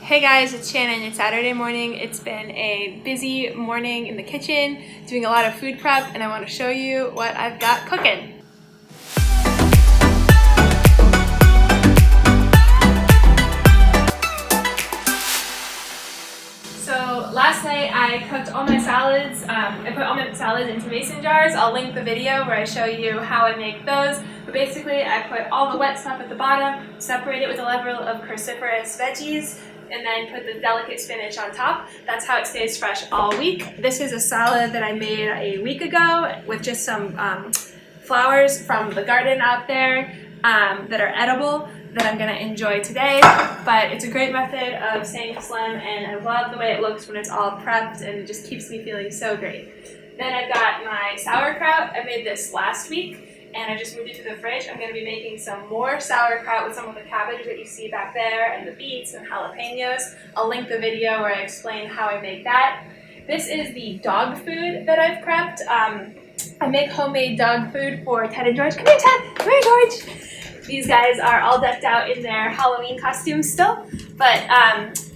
Hey guys, it's Shannon. It's Saturday morning. It's been a busy morning in the kitchen, doing a lot of food prep, and I want to show you what I've got cooking. So last night I cooked all my salads. I put all my salads into mason jars. I'll link the video where I show you how I make those. But basically I put all the wet stuff at the bottom, separate it with a level of cruciferous veggies, and then put the delicate spinach on top. That's how it stays fresh all week. This is a salad that I made a week ago with just some flowers from the garden out there that are edible that I'm gonna enjoy today. But it's a great method of staying slim, and I love the way it looks when it's all prepped, and it just keeps me feeling so great. Then I've got my sauerkraut. I made this last week, and I just moved it to the fridge. I'm going to be making some more sauerkraut with some of the cabbage that you see back there, and the beets and jalapenos. I'll link the video where I explain how I make that. This is the dog food that I've prepped. I make homemade dog food for Ted and George. Come here, Ted! Come here, George! These guys are all decked out in their Halloween costumes still. But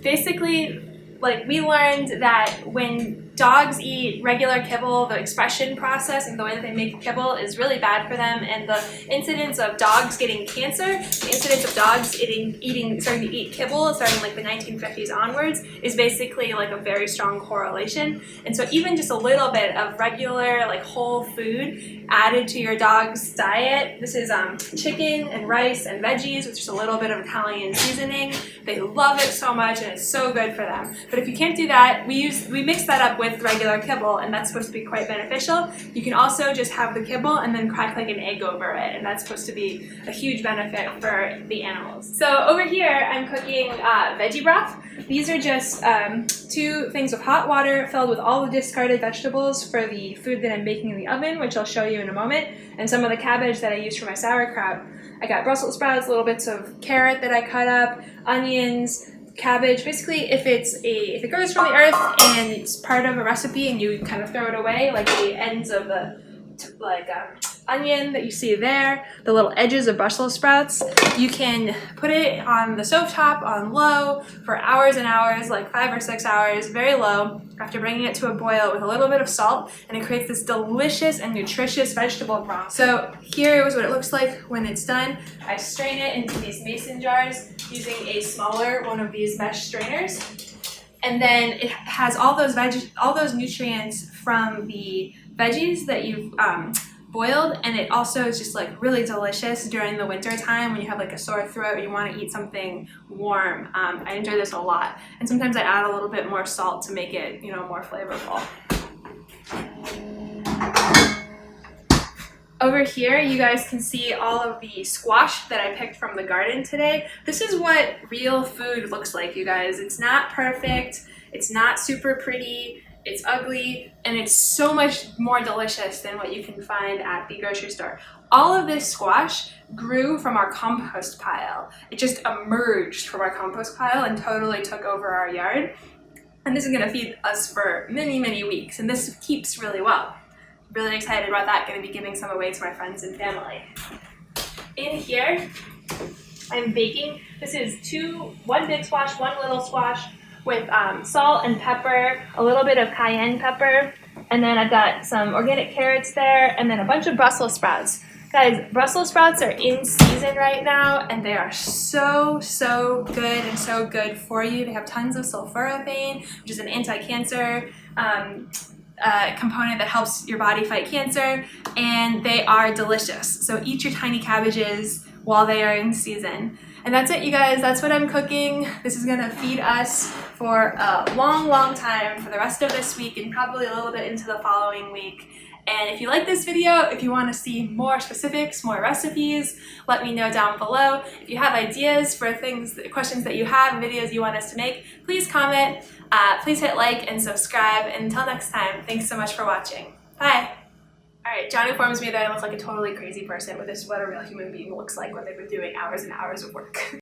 basically, we learned that when dogs eat regular kibble, the expression process and the way that they make kibble is really bad for them, and the incidence of dogs getting cancer, the incidence of dogs starting to eat kibble starting the 1950s onwards is basically a very strong correlation. And so even just a little bit of regular whole food added to your dog's diet. This is chicken and rice and veggies with just a little bit of Italian seasoning. They love it so much, and it's so good for them. But if you can't do that, we mix that up with regular kibble, and that's supposed to be quite beneficial. You can also just have the kibble and then crack an egg over it, and that's supposed to be a huge benefit for the animals. So over here, I'm cooking veggie broth. These are just 2 things of hot water filled with all the discarded vegetables for the food that I'm baking in the oven, which I'll show you in a moment, and some of the cabbage that I used for my sauerkraut. I got Brussels sprouts, little bits of carrot that I cut up, onions, cabbage. Basically, if it grows from the earth and it's part of a recipe and you kind of throw it away, like the ends of the onion that you see there, the little edges of Brussels sprouts, you can put it on the stovetop on low for hours and hours, 5 or 6 hours, very low, after bringing it to a boil with a little bit of salt, and it creates this delicious and nutritious vegetable broth. So here is what it looks like when it's done. I strain it into these mason jars using a smaller one of these mesh strainers. And then it has all those nutrients from the veggies that you've boiled, and it also is just really delicious during the winter time when you have a sore throat or you want to eat something warm. I enjoy this a lot, and sometimes I add a little bit more salt to make it more flavorful. Over here, you guys can see all of the squash that I picked from the garden today. This is what real food looks like, you guys. It's not perfect, it's not super pretty, it's ugly, and it's so much more delicious than what you can find at the grocery store. All of this squash grew from our compost pile. It just emerged from our compost pile and totally took over our yard. And this is gonna feed us for many, many weeks, and this keeps really well. Really excited about that. Going to be giving some away to my friends and family. In here, I'm baking. This is 1 big squash, 1 little squash with salt and pepper, a little bit of cayenne pepper, and then I've got some organic carrots there, and then a bunch of Brussels sprouts. Guys, Brussels sprouts are in season right now, and they are so good and so good for you. They have tons of sulforaphane, which is an anti-cancer component that helps your body fight cancer, and they are delicious. So eat your tiny cabbages while they are in season. And that's it, you guys. That's what I'm cooking. This is gonna feed us for a long time, for the rest of this week and probably a little bit into the following week. And if you like this video, if you want to see more specifics, more recipes, let me know down below. If you have ideas for questions that you have, videos you want us to make, please comment. Please hit like and subscribe. And until next time, thanks so much for watching. Bye. All right, John informs me that I look like a totally crazy person, but this is what a real human being looks like when they've been doing hours and hours of work.